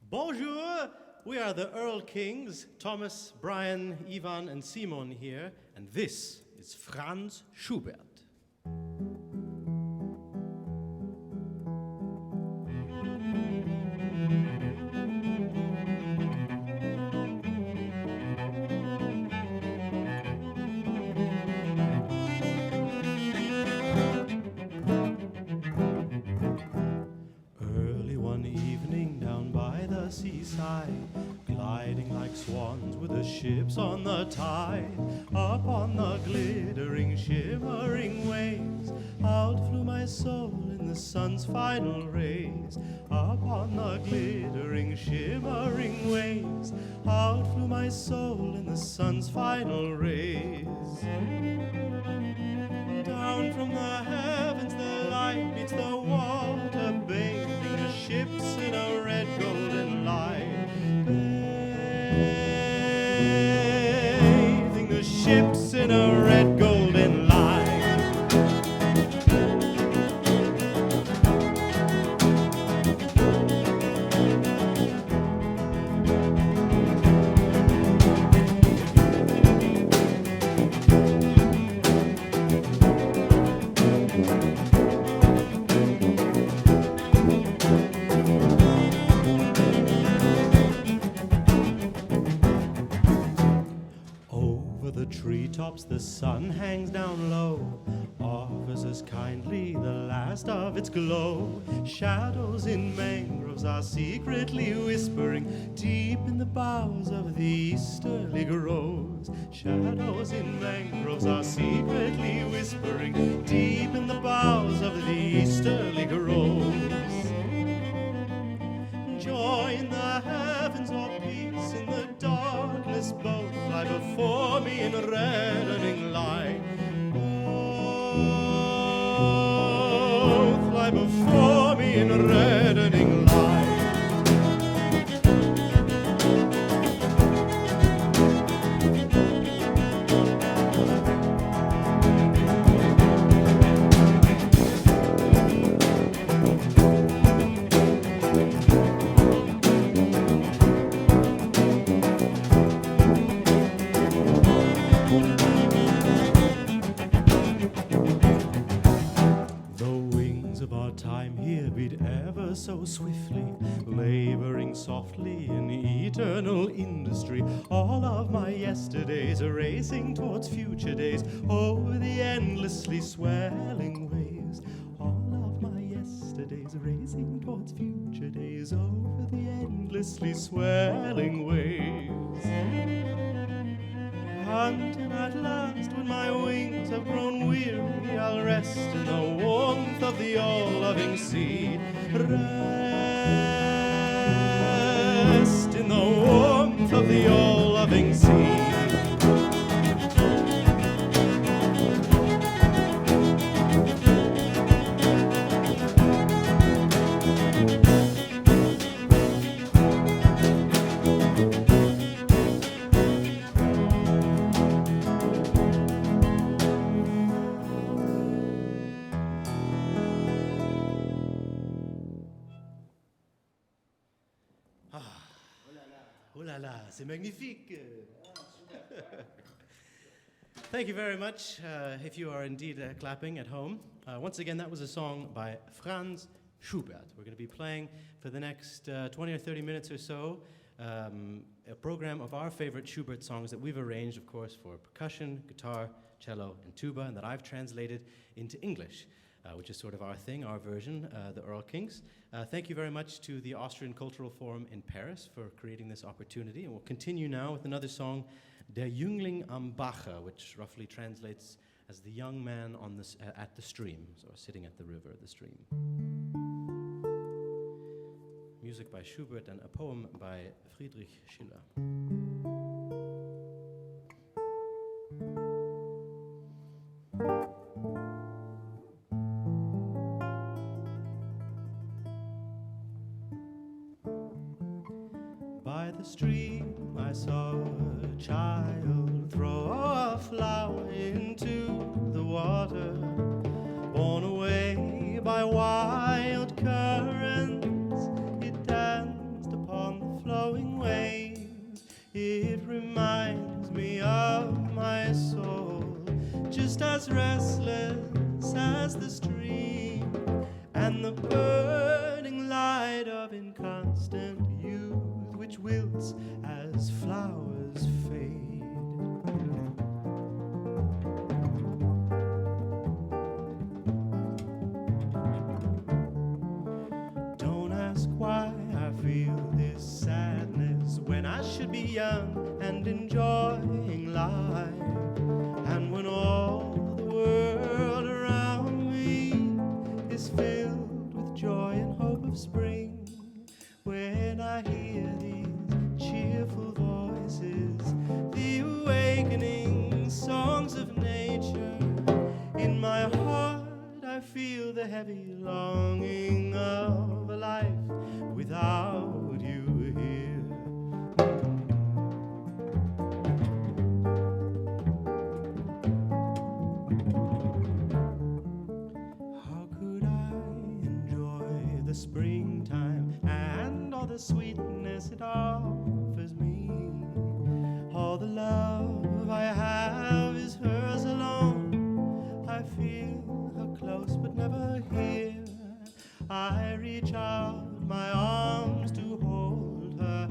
Bonjour! We are the Earl Kings, Thomas, Bryan, Ivan, and Simon here, and this is Franz Schubert. Seaside, gliding like swans with the ships on the tide, up on the glittering, shimmering waves, out flew my soul in the sun's final rays. Up on the glittering, shimmering waves, out flew my soul in the sun's final rays. Down from the heavens the light meets the water, bathing the ships in a red golden light, bathing the ships in a red golden light. Treetops the sun hangs down low, offers us kindly the last of its glow. Shadows in mangroves are secretly whispering deep in the boughs of the easterly groves. Shadows in mangroves are secretly whispering deep in the boughs of the easterly groves. Joy in the heavens or peace in the darkness, both lie before me in reddening light. Both lie before me in reddening light. So swiftly, laboring softly in eternal industry. All of my yesterdays are racing towards future days over the endlessly swelling waves. All of my yesterdays are racing towards future days over the endlessly swelling waves. Until at last, when my wings have grown weary, I'll rest in the warmth of the all-loving sea. Rest in the warmth of the all-loving sea. Oh là là, c'est magnifique. Thank you very much, if you are indeed clapping at home. Once again, that was a song by Franz Schubert. We're going to be playing for the next 20 or 30 minutes or so a program of our favorite Schubert songs that we've arranged, of course, for percussion, guitar, cello, and tuba, and that I've translated into English, which is sort of our thing, our version, the Earl Kings. Thank you very much to the Austrian Cultural Forum in Paris for creating this opportunity. And we'll continue now with another song, Der Jüngling am Bache, which roughly translates as the young man on this, at the stream, so sitting at the river, the stream. Music by Schubert and a poem by Friedrich Schiller. By the stream I saw a child throw a flower into the water, borne away by wild currents. It danced upon it reminds me of my soul, just as restless as the stream and the burning light of inconstant youth, which wilts as flowers fade. Don't ask why I feel this sadness when I should be young and enjoying life, and when all the world around me is filled with joy and hope of spring. When I hear these cheerful voices, the awakening songs of nature, in my heart I feel the heavy longing of a life without you here. How could I enjoy the springtime and all the sweetness it offers me? All the love I have is hers alone. I feel her close but never hear. I reach out my arms to hold her,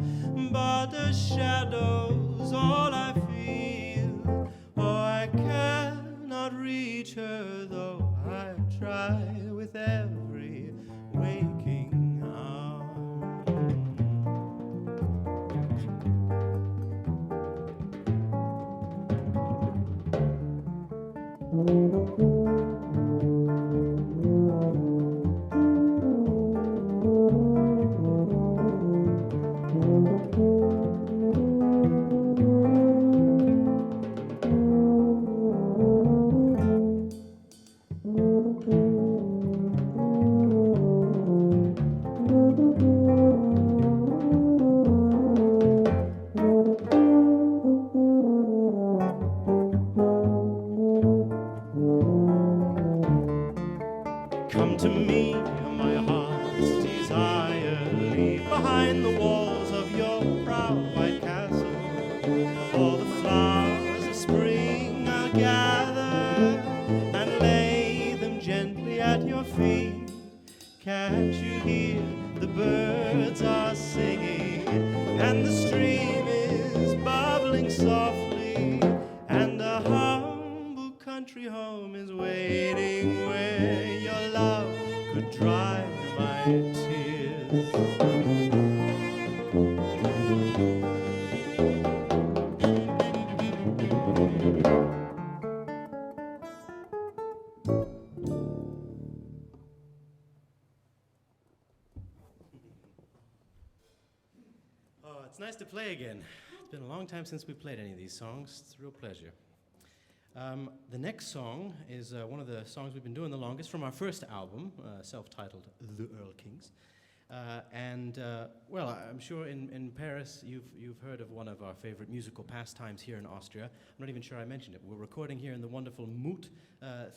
but the shadows all I feel. Oh, I cannot reach her, though I try with every waking hour. Come to me, my heart's desire, leave behind the walls of your proud white castle. All the flowers of spring I'll gather and lay them gently at your feet. Can't you hear the birds are singing and the stream is bubbling softly, and the humble country home is waiting where your love could dry my tears. Oh, it's nice to play again. It's been a long time since we played any of these songs. It's a real pleasure. The next song is one of the songs we've been doing the longest from our first album, self-titled The Earl Kings. Well, I'm sure in Paris you've heard of one of our favorite musical pastimes here in Austria. I'm not even sure I mentioned it. We're recording here in the wonderful Mut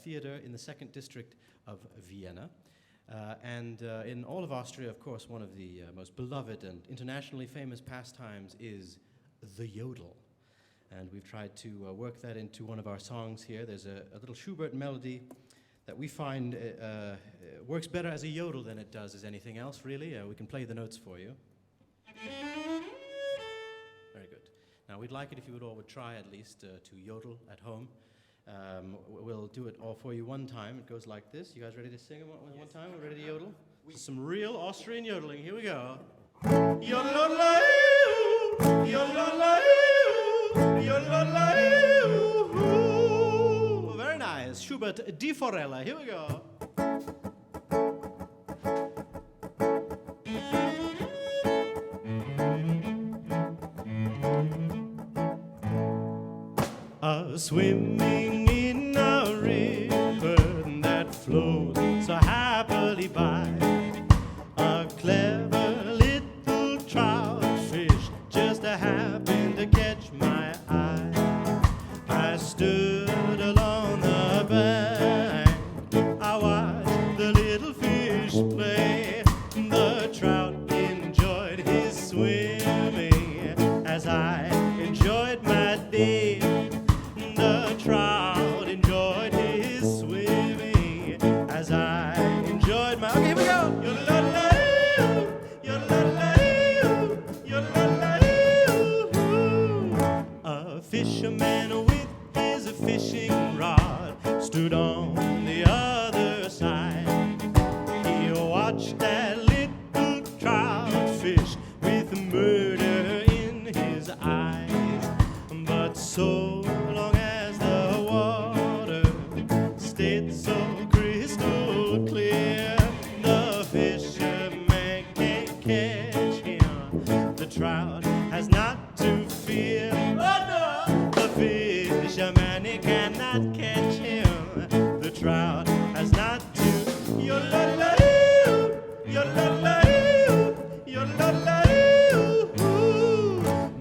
Theater in the 2nd district of Vienna. In all of Austria, of course, one of the most beloved and internationally famous pastimes is the yodel. And we've tried to work that into one of our songs here. There's a little Schubert melody that we find works better as a yodel than it does as anything else, really. We can play the notes for you. Very good. Now, we'd like it if you all would try at least to yodel at home. We'll do it all for you one time. It goes like this. You guys ready to sing it one time? We're ready to yodel? Some real Austrian yodeling. Here we go. Yodel-o-la-oo, yodel-o-la-oo. Very nice. Schubert, Die Forelle. Here we go. Swimming in a river that flows so happily by, a clever little trout fish just happened to catch my eye. I stood along the bank, I watched the little fish play. The trout enjoyed his swimming as I enjoyed quickly. The trout enjoyed his swimming as I enjoyed my. Okay, here we go. A fisherman with his fishing rod stood on the other side. He watched that little trout fish with murder in his eyes. But so long as the water stayed so crystal clear, the fisherman can't catch him. The trout has not to fear. Oh no! The fisherman, he cannot catch him. The trout has not to.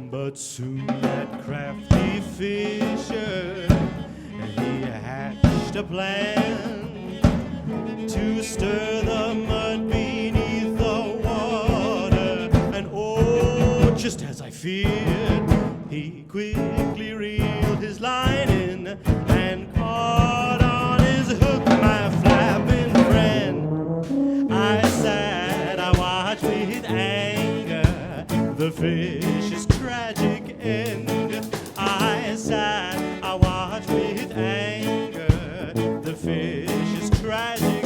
But soon that crafty fisher, he hatched a plan to stir the mud beneath the water. And oh, just as I feared, he quickly reeled his line in and caught on his hook my flapping friend. I sat, I watched with anger the fish's tragic end. I sat, I watched with anger the fish's tragic.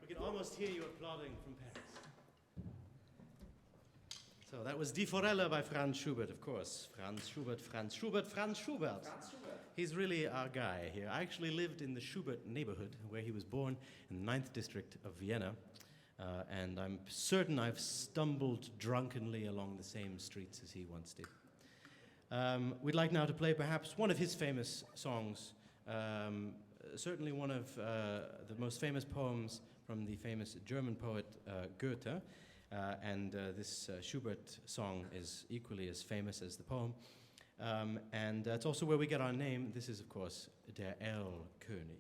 We can almost hear you applauding from Paris. So that was Die Forelle by Franz Schubert, of course. Franz Schubert. He's really our guy here. I actually lived in the Schubert neighborhood where he was born in the 9th district of Vienna. And I'm certain I've stumbled drunkenly along the same streets as he once did. We'd like now to play perhaps one of his famous songs, certainly one of the most famous poems from the famous German poet Goethe. And this Schubert song is equally as famous as the poem. And that's also where we get our name. This is, of course, Der Erlkönig.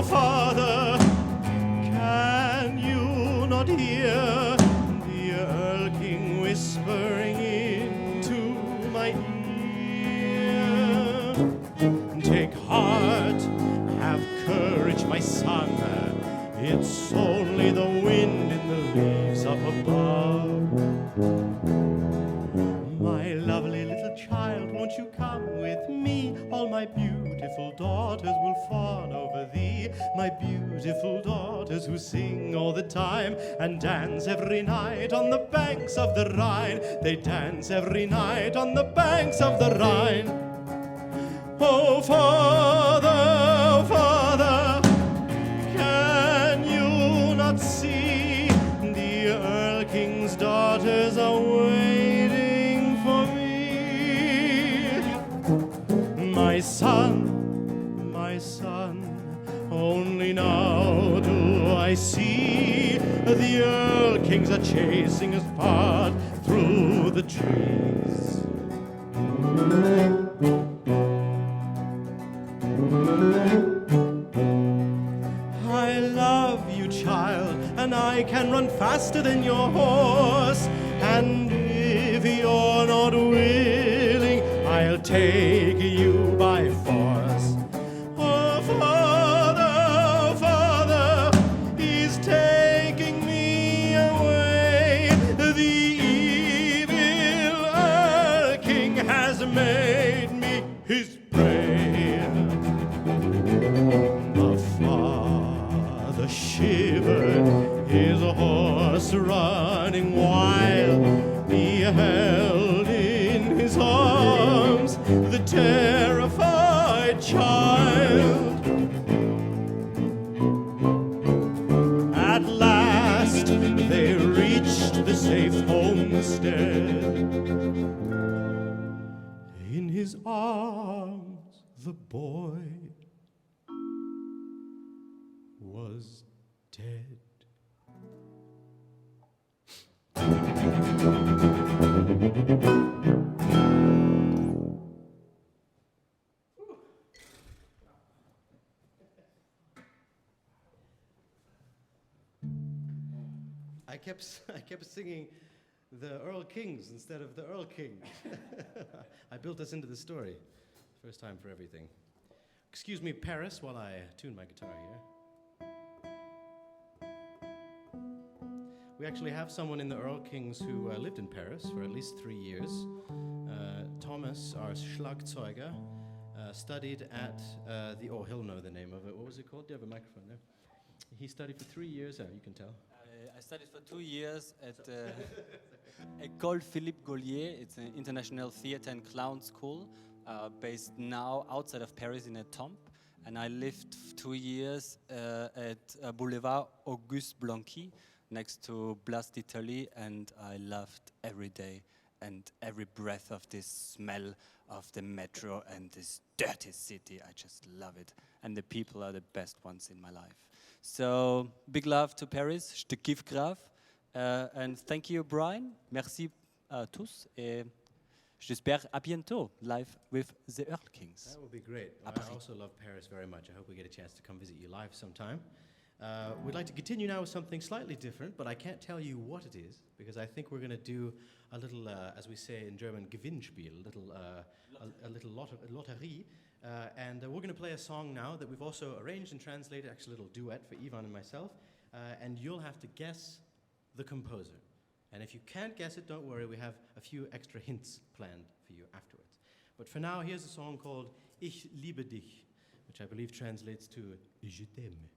Father, can you not hear the Earl my beautiful daughters will fawn over thee, my beautiful daughters who sing all the time and dance every night on the banks of the Rhine. They dance every night on the banks of the Rhine. Oh, Father, can you not see the Earl King's daughters are waiting for me? My son, only now do I see the Earl Kings are chasing us apart through the trees. I love you, child, and I can run faster than your horse. And if you're not willing, I'll take you by force. Oh, Father, he's taking me away. The evil Earl King has made me his prey. The father shivered, his horse running wild. He held in his arms the terrified child. At last they reached the safe homestead. In his arms the boy was dead. I kept singing the Earl Kings instead of the Earl King. I built us into the story. First time for everything. Excuse me, Paris, while I tune my guitar here. We actually have someone in the Earl Kings who lived in Paris for at least 3 years. Thomas, our Schlagzeuger, studied at oh, he'll know the name of it. What was it called? Do you have a microphone there? He studied for 3 years. You can tell. I studied for 2 years at École Philippe Gaulier. It's an international theater and clown school based now outside of Paris in Étampes. And I lived 2 years at Boulevard Auguste Blanqui next to Place d'Italie, and I loved every day and every breath of this smell of the metro and this dirty city. I just love it. And the people are the best ones in my life. So, big love to Paris. Je te kiffe grave. And thank you, Bryan. Merci à tous. Et j'espère à bientôt, live with the Earl Kings. That would be great. I also love Paris very much. I hope we get a chance to come visit you live sometime. We'd like to continue now with something slightly different, but I can't tell you what it is, because I think we're going to do a little, as we say in German, Gewinnspiel, a little lotterie. And we're going to play a song now that we've also arranged and translated, actually a little duet for Ivan and myself, and you'll have to guess the composer. And if you can't guess it, don't worry, we have a few extra hints planned for you afterwards. But for now, here's a song called Ich liebe dich, which I believe translates to Je t'aime.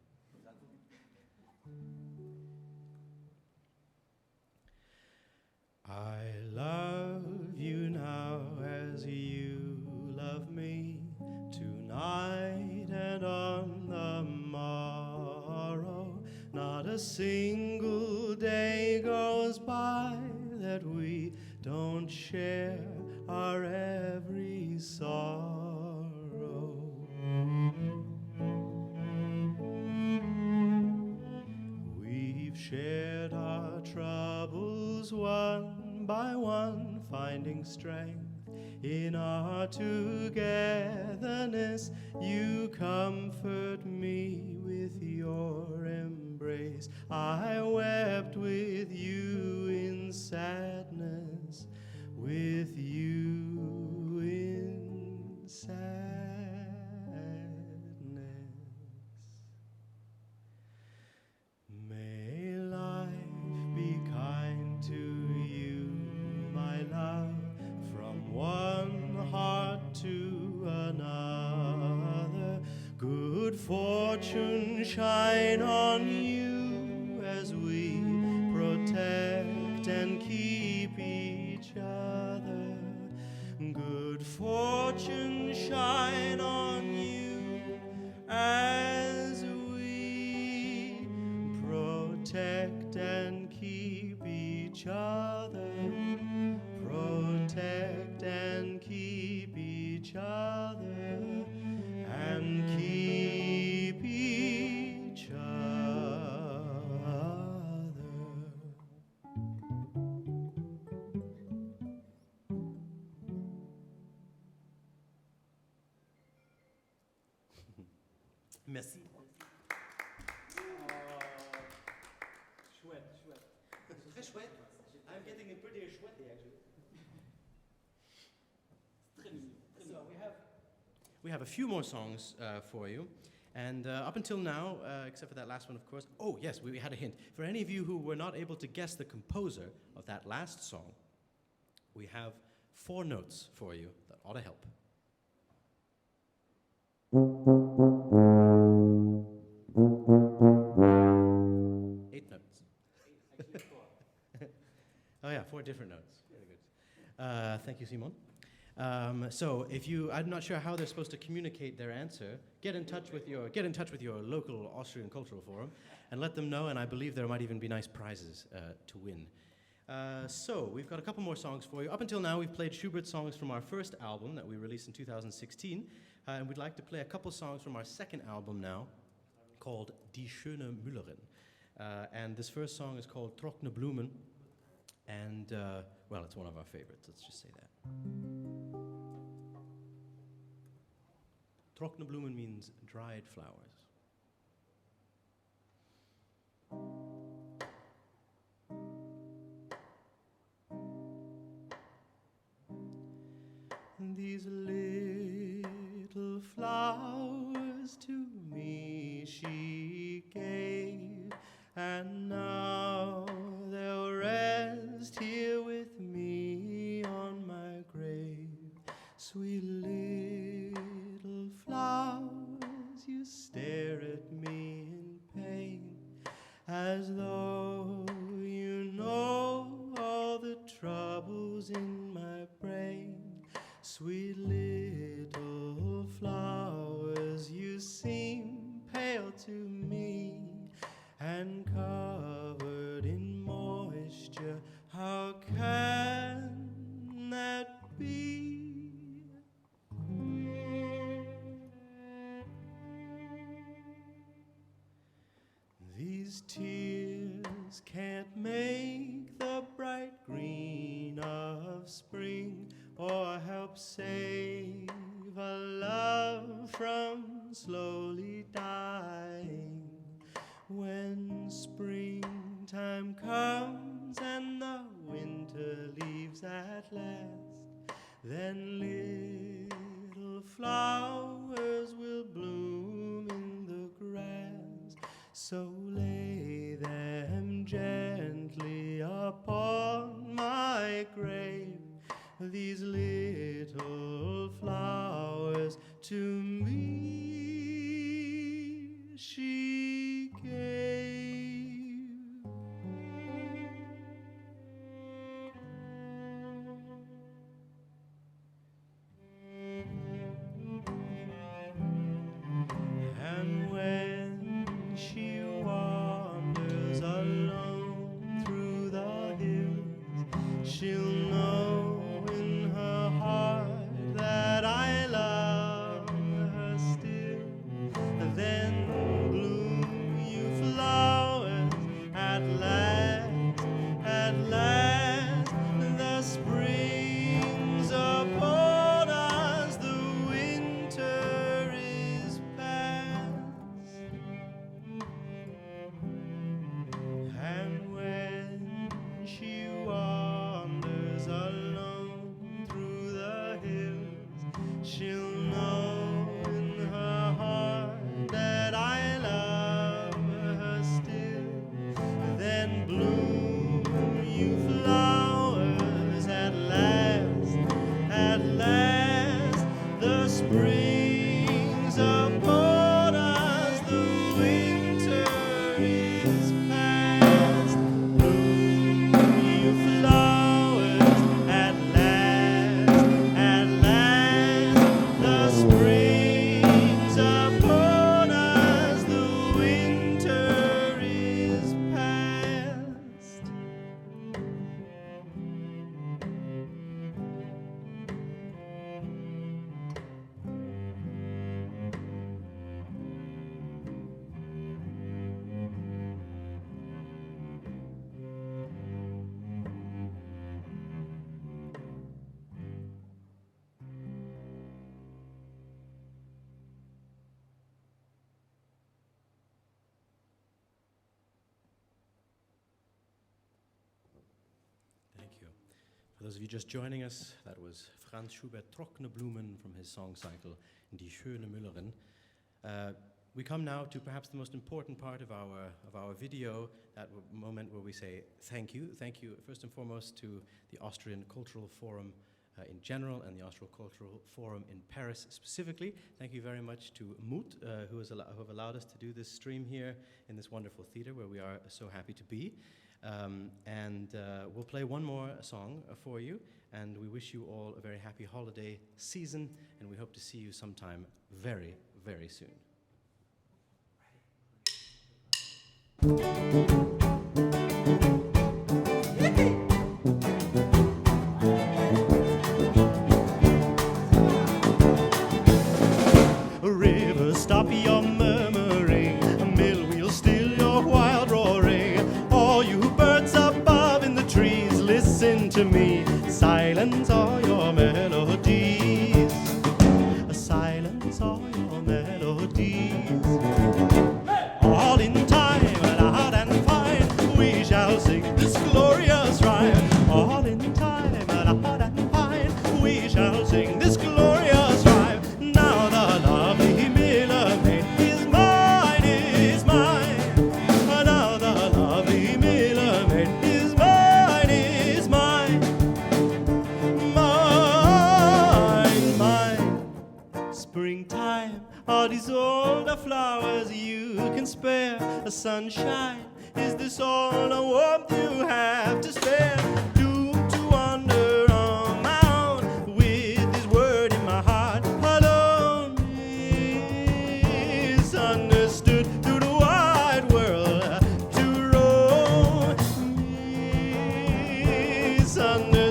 I love you now as you love me, tonight and on the morrow. Not a single day goes by that we don't share our every sorrow. We've shared our troubles one by one, finding strength in our togetherness. You comfort me with your embrace. I wept with you in sadness, with you in sadness. May life be kind to you, my love, from one heart to another. fortune shine on you as we protect and keep each other. Good fortune shine on you as we protect and keep each other. Protect and keep each other. And keep each other. Merci. Chouette, chouette. C'est très chouette. I'm getting a pretty chouette actually. So we have a few more songs for you. And up until now, except for that last one, of course. Oh, yes, we had a hint. For any of you who were not able to guess the composer of that last song, we have 4 notes for you that ought to help. 8 notes. Actually 4. Oh yeah, 4 different notes. Very good. Thank you, Simon. So I'm not sure how they're supposed to communicate their answer. Get in touch with your local Austrian Cultural Forum and let them know, and I believe there might even be nice prizes to win. So we've got a couple more songs for you. Up until now, we've played Schubert songs from our first album that we released in 2016, and we'd like to play a couple songs from our second album now, called Die schöne Müllerin. And this first song is called Trockene Blumen, and well, it's one of our favorites, let's just say that. Trockene Blumen means dried flowers. These little flowers to me she gave, and now they'll rest here with me on my grave. Sweet little flowers, you stare at me in pain, as though you know all the troubles in my brain. Sweet little flowers, you seem pale to me and covered in moisture. How can that be? These tears can't make the bright green of spring, or help save a love from slowly dying. When springtime comes and the winter leaves at last, then little flowers will bloom in the grass. So lay them gently upon my grave, these little flowers to me she gave. And when she wanders alone through the hills, she'll know in her heart that I love her still. For those of you just joining us, that was Franz Schubert, Trockene Blumen, from his song cycle, Die schöne Müllerin. We come now to perhaps the most important part of our video, that moment where we say thank you. Thank you first and foremost to the Austrian Cultural Forum in general and the Austrian Cultural Forum in Paris specifically. Thank you very much to Moot, who have allowed us to do this stream here in this wonderful theater where we are so happy to be. We'll play one more song for you, and we wish you all a very happy holiday season, and we hope to see you sometime very, very soon. River, stop your murmuring, a mill wheel, still your wild roaring. All you birds above in the trees, listen to me. Silence all your melodies. Silence all your melodies. All in time, loud and fine, we shall sing this glorious rhyme. All in time, loud and fine, we shall sing this glorious rhyme. Now the lovely Miller maid is mine, is mine. Now the lovely Miller maid is mine, is mine. Mine, mine. Springtime, all these older flowers you can spare. The sunshine, is this all the warmth you have to spare? Doomed to wander on my own with this word in my heart. Alone is understood through the wide world to roam. Misunderstood.